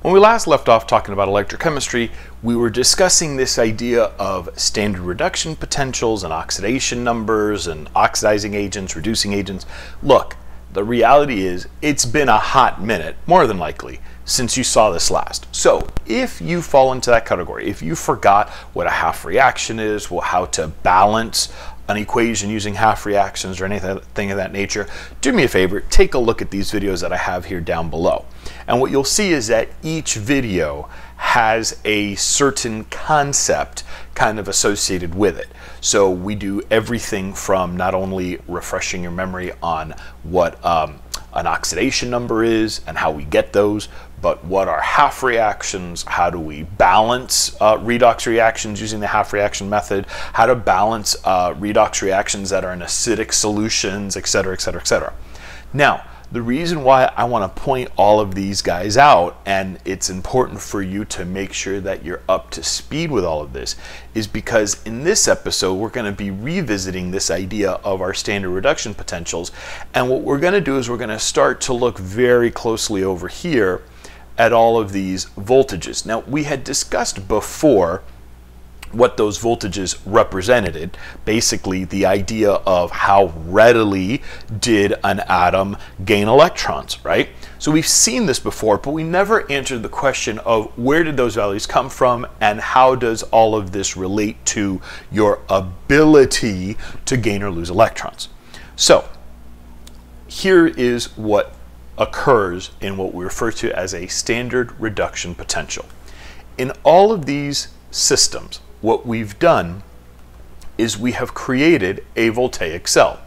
When we last left off talking about electrochemistry, we were discussing this idea of standard reduction potentials and oxidation numbers and oxidizing agents, reducing agents. Look, the reality is it's been a hot minute, more than likely, since you saw this last. So if you fall into that category, if you forgot what a half reaction is, well, how to balance an equation using half reactions or anything of that nature, do me a favor, take a look at these videos that I have here down below. And what you'll see is that each video has a certain concept kind of associated with it. So we do everything from not only refreshing your memory on what an oxidation number is and how we get those, but what are half reactions, how do we balance redox reactions using the half reaction method, how to balance redox reactions that are in acidic solutions, etc., etc., etc. Now, the reason why I want to point all of these guys out, and it's important for you to make sure that you're up to speed with all of this, is because in this episode we're going to be revisiting this idea of our standard reduction potentials, and what we're going to do is we're going to start to look very closely over here at all of these voltages. Now, we had discussed before what those voltages represented, basically the idea of how readily did an atom gain electrons, right? So we've seen this before, but we never answered the question of where did those values come from and how does all of this relate to your ability to gain or lose electrons. So here is what occurs in what we refer to as a standard reduction potential. In all of these systems, what we've done is we have created a voltaic cell.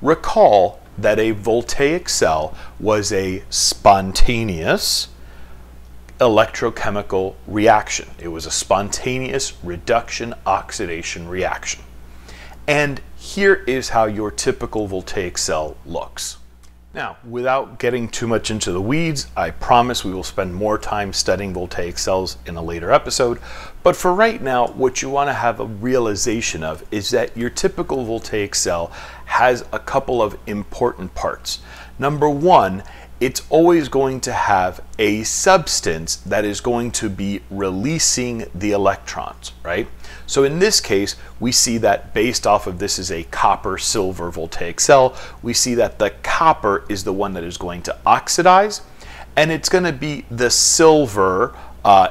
Recall that a voltaic cell was a spontaneous electrochemical reaction. It was a spontaneous reduction oxidation reaction. And here is how your typical voltaic cell looks. Now, without getting too much into the weeds, I promise we will spend more time studying voltaic cells in a later episode. But for right now, what you want to have a realization of is that your typical voltaic cell has a couple of important parts. Number one, it's always going to have a substance that is going to be releasing the electrons, right? So in this case, we see that based off of this is a copper-silver voltaic cell, we see that the copper is the one that is going to oxidize, and it's going to be the silver,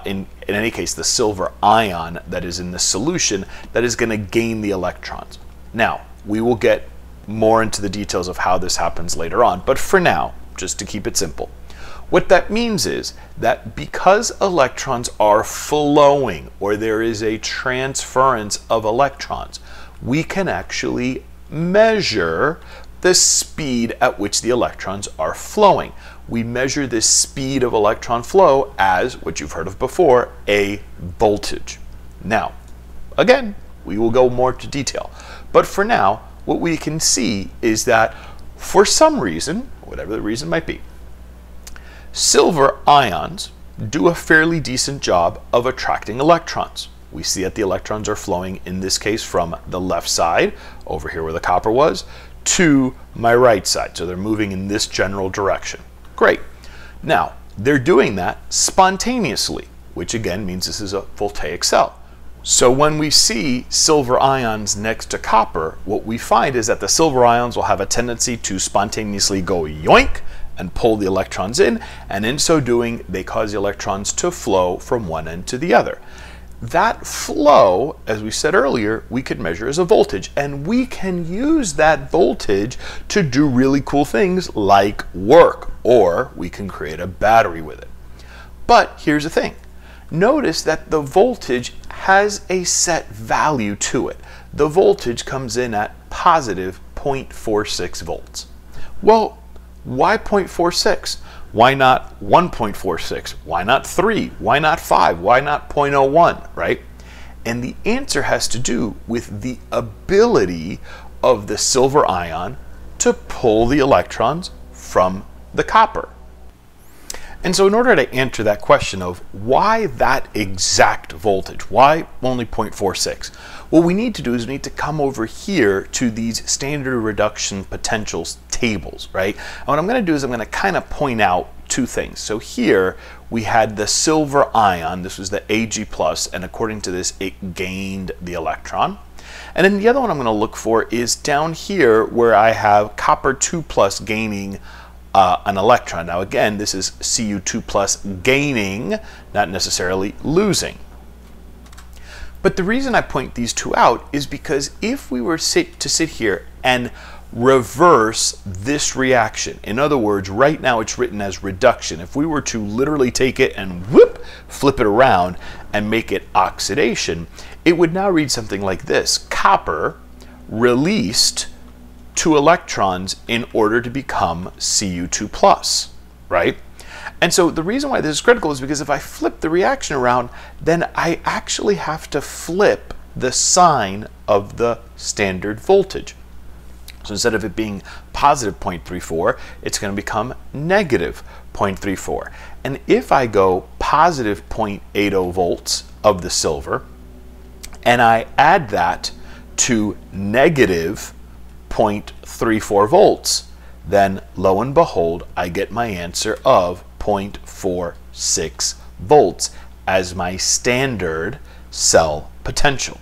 in any case, the silver ion that is in the solution that is going to gain the electrons. Now, we will get more into the details of how this happens later on, but for now, just to keep it simple, what that means is that because electrons are flowing, or there is a transference of electrons, we can actually measure the speed at which the electrons are flowing. We measure this speed of electron flow as, what you've heard of before, a voltage. Now, again, we will go more to detail, but for now, what we can see is that for some reason, whatever the reason might be, silver ions do a fairly decent job of attracting electrons. We see that the electrons are flowing, in this case, from the left side, over here where the copper was, to my right side. So they're moving in this general direction. Great. Now, they're doing that spontaneously, which again means this is a voltaic cell. So when we see silver ions next to copper, what we find is that the silver ions will have a tendency to spontaneously go yoink and pull the electrons in, and in so doing, they cause the electrons to flow from one end to the other. That flow, as we said earlier, we could measure as a voltage, and we can use that voltage to do really cool things like work, or we can create a battery with it. But here's the thing. Notice that the voltage has a set value to it. The voltage comes in at positive 0.46 volts. Well, why 0.46? Why not 1.46? Why not 3? Why not 5? Why not 0.01, right? And the answer has to do with the ability of the silver ion to pull the electrons from the copper. And so in order to answer that question of why that exact voltage, why only 0.46, what we need to do is we need to come over here to these standard reduction potentials tables, right? And what I'm going to do is I'm going to kind of point out two things. So here we had the silver ion, this was the Ag+, and according to this it gained the electron. And then the other one I'm going to look for is down here where I have copper 2+ gaining an electron. Now again, this is Cu2+ gaining, not necessarily losing. But the reason I point these two out is because if we were to sit here and reverse this reaction, in other words, right now it's written as reduction. If we were to literally take it and whoop, flip it around and make it oxidation, it would now read something like this. Copper released 2 electrons in order to become Cu2+, right? And so the reason why this is critical is because if I flip the reaction around, then I actually have to flip the sign of the standard voltage. So instead of it being positive 0.34, it's going to become negative 0.34. And if I go positive 0.80 volts of the silver, and I add that to negative 0.34 volts, then lo and behold, I get my answer of 0.46 volts as my standard cell potential.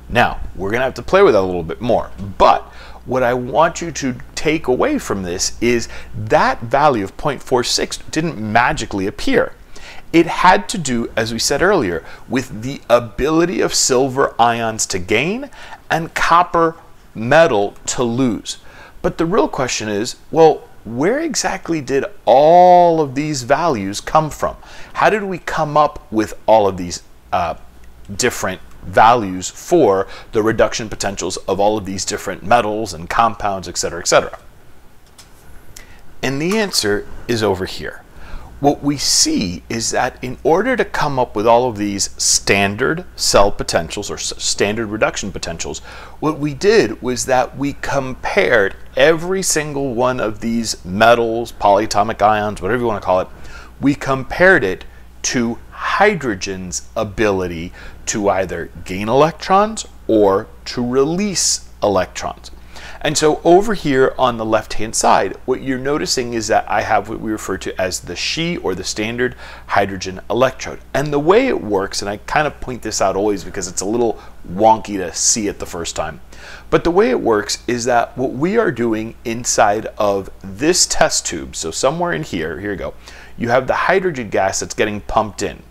Now, we're going to have to play with that a little bit more, but what I want you to take away from this is that value of 0.46 didn't magically appear. It had to do, as we said earlier, with the ability of silver ions to gain and copper metal to lose. But the real question is, well, where exactly did all of these values come from? How did we come up with all of these different values for the reduction potentials of all of these different metals and compounds, etc., etc.? And the answer is over here. What we see is that in order to come up with all of these standard cell potentials or standard reduction potentials, what we did was that we compared every single one of these metals, polyatomic ions, whatever you want to call it, we compared it to hydrogen's ability to either gain electrons or to release electrons. And so over here on the left-hand side, what you're noticing is that I have what we refer to as the SHE, or the Standard Hydrogen Electrode. And the way it works, and I kind of point this out always because it's a little wonky to see it the first time, but the way it works is that what we are doing inside of this test tube, so somewhere in here, here you go, you have the hydrogen gas that's getting pumped in.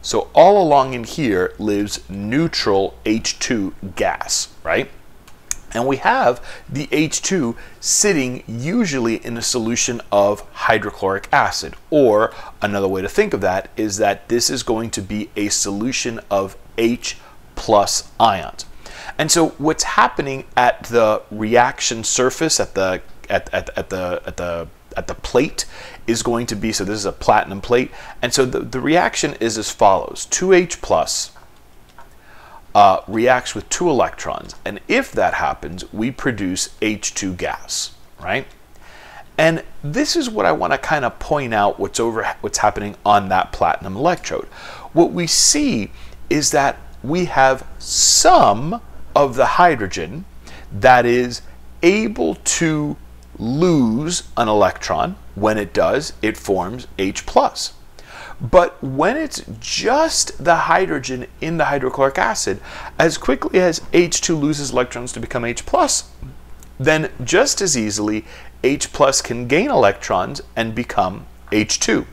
So all along in here lives neutral H2 gas, right? And we have the H2 sitting usually in a solution of hydrochloric acid, or another way to think of that is that this is going to be a solution of H+ ions. And so what's happening at the reaction surface, at the plate, is going to be, so this is a platinum plate, and so the reaction is as follows: 2H+ reacts with 2 electrons, and if that happens, we produce H2 gas, right? And this is what I want to kind of point out what's happening on that platinum electrode. What we see is that we have some of the hydrogen that is able to lose an electron. When it does, it forms H+. But when it's just the hydrogen in the hydrochloric acid, as quickly as H2 loses electrons to become H+, then just as easily H+ can gain electrons and become H2.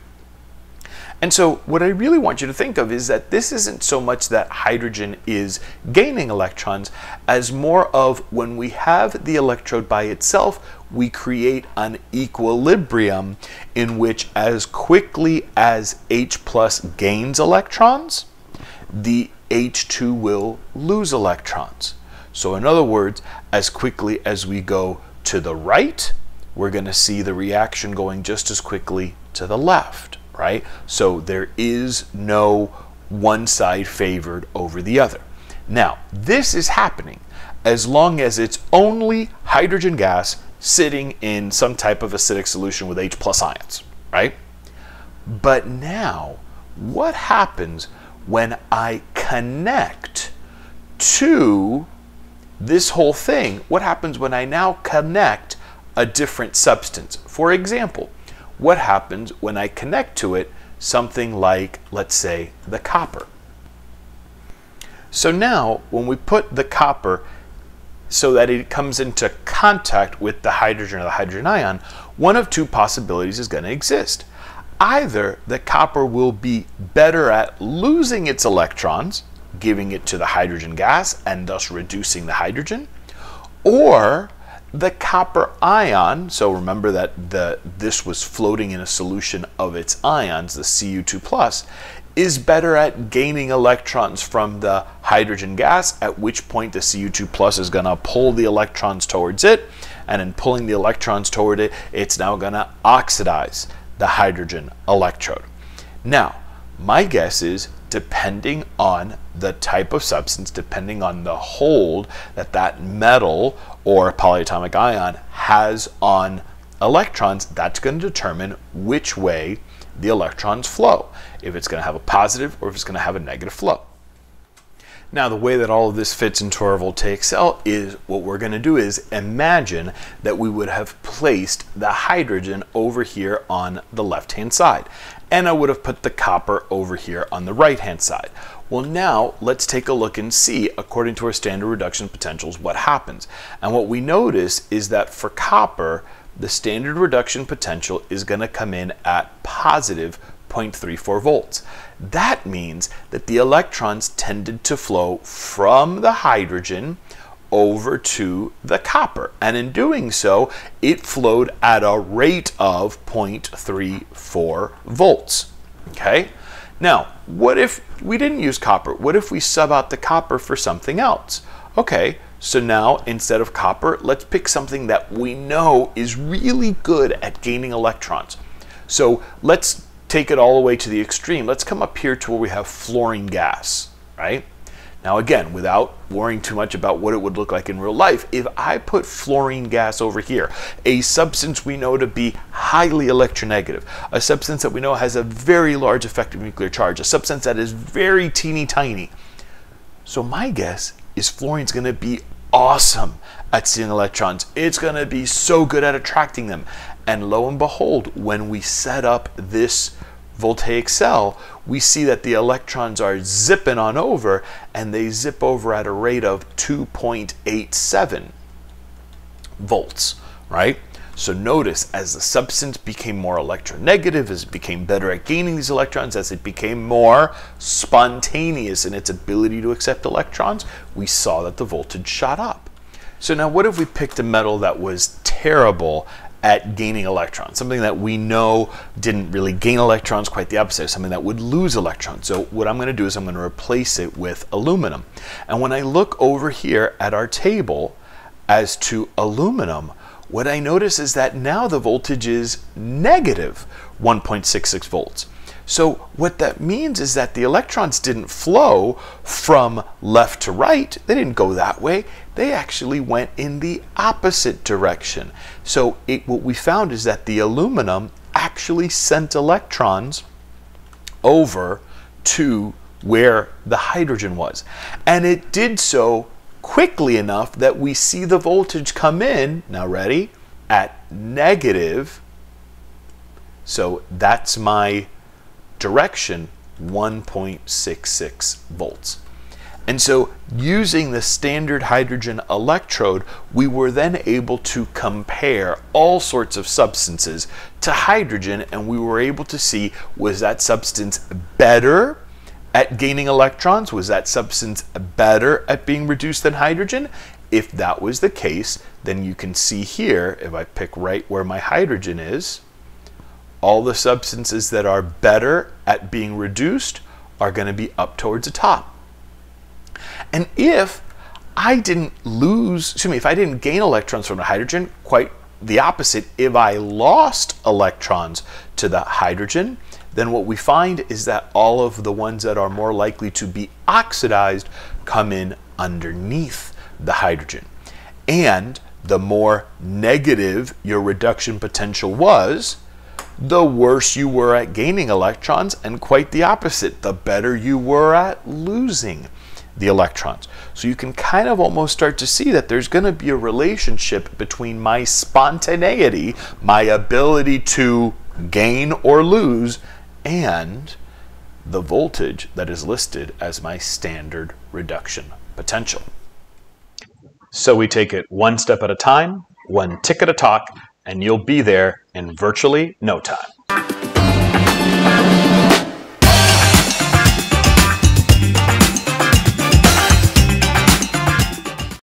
And so what I really want you to think of is that this isn't so much that hydrogen is gaining electrons, as more of when we have the electrode by itself, we create an equilibrium in which as quickly as H+ gains electrons, the H2 will lose electrons. So in other words, as quickly as we go to the right, we're going to see the reaction going just as quickly to the left, right? So there is no one side favored over the other. Now, this is happening as long as it's only hydrogen gas sitting in some type of acidic solution with H+ ions, right? But now, what happens when I connect to this whole thing? What happens when I now connect a different substance? For example, what happens when I connect to it something like, let's say, the copper. So now, when we put the copper so that it comes into contact with the hydrogen or the hydrogen ion, one of two possibilities is going to exist. Either the copper will be better at losing its electrons, giving it to the hydrogen gas and thus reducing the hydrogen, or the copper ion, so remember that this was floating in a solution of its ions, the Cu2+, is better at gaining electrons from the hydrogen gas, at which point the Cu2+ is going to pull the electrons towards it, and in pulling the electrons toward it, it's now going to oxidize the hydrogen electrode. Now, my guess is, depending on the type of substance, depending on the hold that that metal or polyatomic ion has on electrons, that's going to determine which way the electrons flow, if it's going to have a positive or if it's going to have a negative flow. Now, the way that all of this fits into our voltaic cell is, what we're going to do is imagine that we would have placed the hydrogen over here on the left-hand side, and I would have put the copper over here on the right-hand side. Well, now let's take a look and see, according to our standard reduction potentials, what happens. And what we notice is that for copper, the standard reduction potential is going to come in at positive 0.34 volts. That means that the electrons tended to flow from the hydrogen over to the copper, and in doing so, it flowed at a rate of 0.34 volts. Okay? Now, what if we didn't use copper? What if we sub out the copper for something else? Okay, so now instead of copper, let's pick something that we know is really good at gaining electrons. So let's take it all the way to the extreme. Let's come up here to where we have fluorine gas, right? Now again, without worrying too much about what it would look like in real life, if I put fluorine gas over here, a substance we know to be highly electronegative, a substance that we know has a very large effective nuclear charge, a substance that is very teeny tiny. So my guess is fluorine's going to be awesome at seeing electrons. It's going to be so good at attracting them. And lo and behold, when we set up this voltaic cell, we see that the electrons are zipping on over, and they zip over at a rate of 2.87 volts, right? So notice, as the substance became more electronegative, as it became better at gaining these electrons, as it became more spontaneous in its ability to accept electrons, we saw that the voltage shot up. So now what if we picked a metal that was terrible at gaining electrons, something that we know didn't really gain electrons, quite the opposite, something that would lose electrons? So what I'm going to do is I'm going to replace it with aluminum. And when I look over here at our table as to aluminum, what I notice is that now the voltage is negative 1.66 volts. So what that means is that the electrons didn't flow from left to right. They didn't go that way. They actually went in the opposite direction. So what we found is that the aluminum actually sent electrons over to where the hydrogen was. And it did so quickly enough that we see the voltage come in, now ready, at negative. So that's my direction, 1.66 volts. And so using the standard hydrogen electrode, we were then able to compare all sorts of substances to hydrogen, and we were able to see, was that substance better at gaining electrons? Was that substance better at being reduced than hydrogen? If that was the case, then you can see here, if I pick right where my hydrogen is, all the substances that are better at being reduced are going to be up towards the top. And if I didn't if I didn't gain electrons from the hydrogen, quite the opposite, if I lost electrons to the hydrogen, then what we find is that all of the ones that are more likely to be oxidized come in underneath the hydrogen. And the more negative your reduction potential was, the worse you were at gaining electrons, and quite the opposite, the better you were at losing the electrons. So you can kind of almost start to see that there's going to be a relationship between my spontaneity, my ability to gain or lose, and the voltage that is listed as my standard reduction potential. So we take it one step at a time, one tick at a talk, and you'll be there in virtually no time.